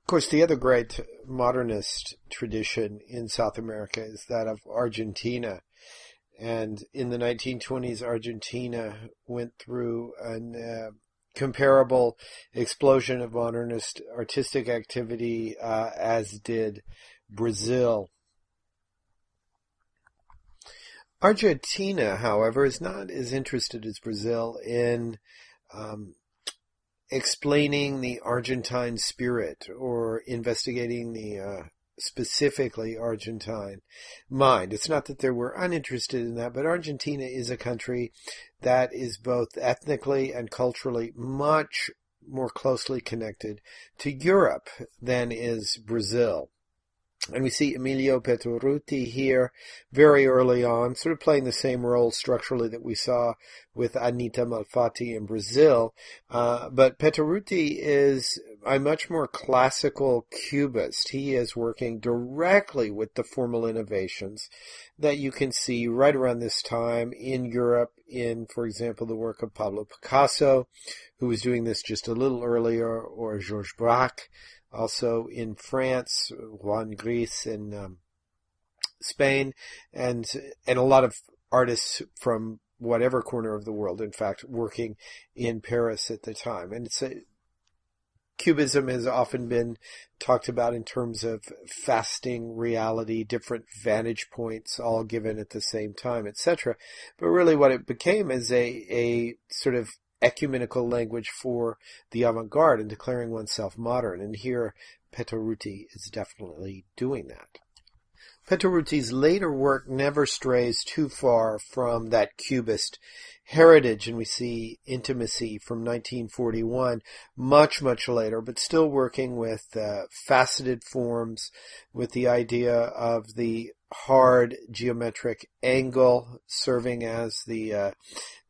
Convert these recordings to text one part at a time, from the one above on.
Of course, the other great modernist tradition in South America is that of Argentina. And in the 1920s, Argentina went through an comparable explosion of modernist artistic activity as did Brazil. Argentina, however, is not as interested as Brazil in explaining the Argentine spirit or investigating the specifically Argentine mind. It's not that they were uninterested in that, but Argentina is a country that is both ethnically and culturally much more closely connected to Europe than is Brazil. And we see Emilio Pettoruti here very early on, sort of playing the same role structurally that we saw with Anita Malfatti in Brazil. But Pettoruti is a much more classical cubist. He is working directly with the formal innovations that you can see right around this time in Europe in, for example, the work of Pablo Picasso, who was doing this just a little earlier, or Georges Braque. Also in France, Juan Gris in Spain, and a lot of artists from whatever corner of the world, in fact, working in Paris at the time. And Cubism has often been talked about in terms of fasting reality, different vantage points, all given at the same time, etc. But really what it became is a sort of ecumenical language for the avant-garde and declaring oneself modern. And here Pettoruti is definitely doing that. Pettoruti's later work never strays too far from that cubist heritage, and we see Intimacy from 1941, much, much later, but still working with faceted forms, with the idea of the hard geometric angle serving as the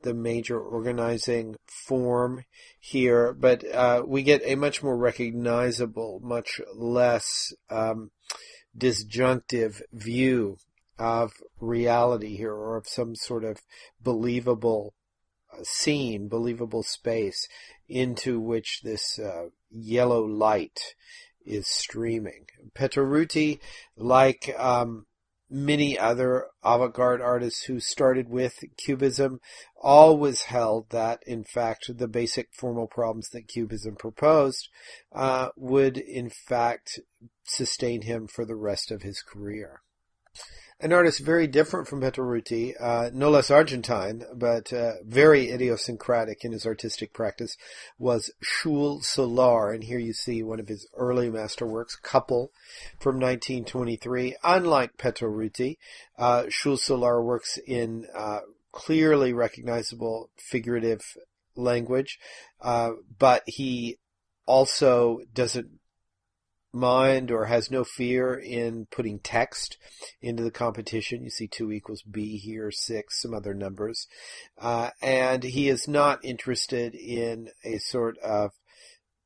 major organizing form here, but we get a much more recognizable, much less disjunctive view of reality here, or of some sort of believable scene, believable space into which this yellow light is streaming. Pettoruti, like many other avant-garde artists who started with Cubism, always held that, in fact, the basic formal problems that Cubism proposed would, in fact, sustain him for the rest of his career. An artist very different from Pettoruti, no less Argentine, but very idiosyncratic in his artistic practice, was Jules Solar. And here you see one of his early masterworks, Couple, from 1923. Unlike Pettoruti, Jules Solar works in clearly recognizable figurative language, but he also doesn't mind or has no fear in putting text into the competition. You see 2 equals B here, 6, some other numbers. And he is not interested in a sort of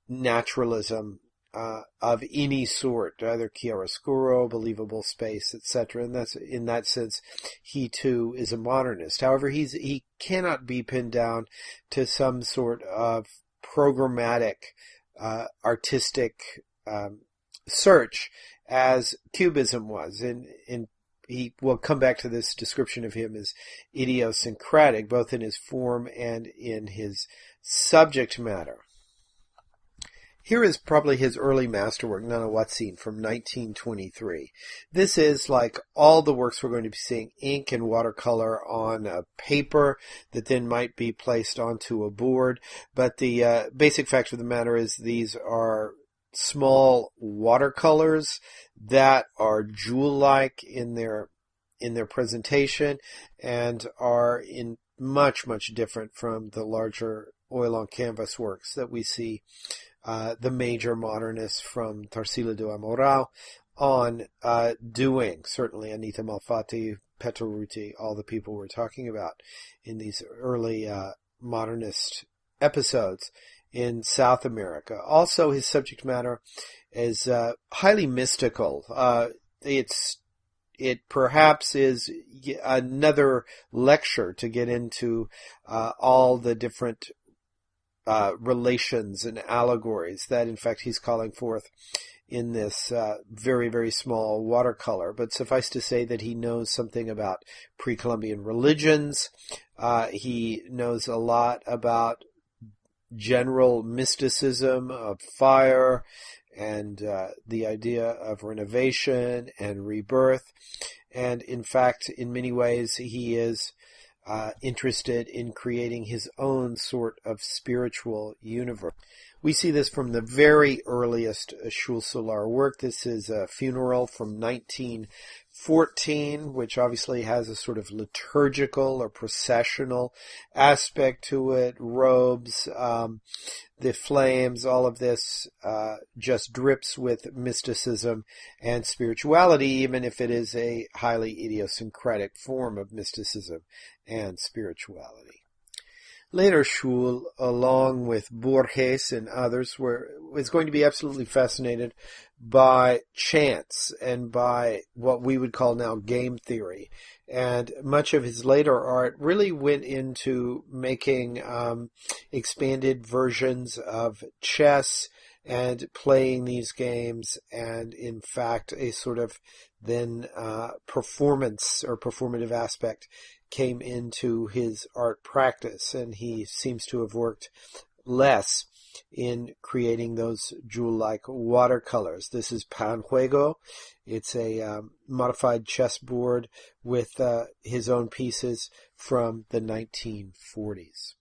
naturalism of any sort, either chiaroscuro, believable space, etc. And that's, in that sense, he too is a modernist. However, he cannot be pinned down to some sort of programmatic artistic search as Cubism was. And he will come back to this description of him as idiosyncratic, both in his form and in his subject matter. Here is probably his early masterwork, Nana Watsin, from 1923. This is, like all the works we're going to be seeing, ink and watercolor on a paper that then might be placed onto a board. But the basic fact of the matter is these are small watercolors that are jewel-like in their presentation and are in much, much different from the larger oil on canvas works that we see the major modernists from Tarsila do Amaral on doing. Certainly Anita Malfatti, Pettoruti, all the people we're talking about in these early modernist episodes in South America. Also, his subject matter is highly mystical. It perhaps is another lecture to get into all the different relations and allegories that, in fact, he's calling forth in this very, very small watercolor. But suffice to say that he knows something about pre-Columbian religions. He knows a lot about general mysticism of fire and the idea of renovation and rebirth. And in fact, in many ways, he is interested in creating his own sort of spiritual universe. We see this from the very earliest Schul-Solar work. This is a funeral from 1914, which obviously has a sort of liturgical or processional aspect to it. Robes, the flames, all of this just drips with mysticism and spirituality, even if it is a highly idiosyncratic form of mysticism and spirituality. Later, Schul, along with Borges and others, was going to be absolutely fascinated by chance and by what we would call now game theory. And much of his later art really went into making expanded versions of chess and playing these games, and in fact a sort of then performance or performative aspect came into his art practice, and he seems to have worked less in creating those jewel-like watercolors. This is Panjuego. It's a modified chessboard with his own pieces from the 1940s.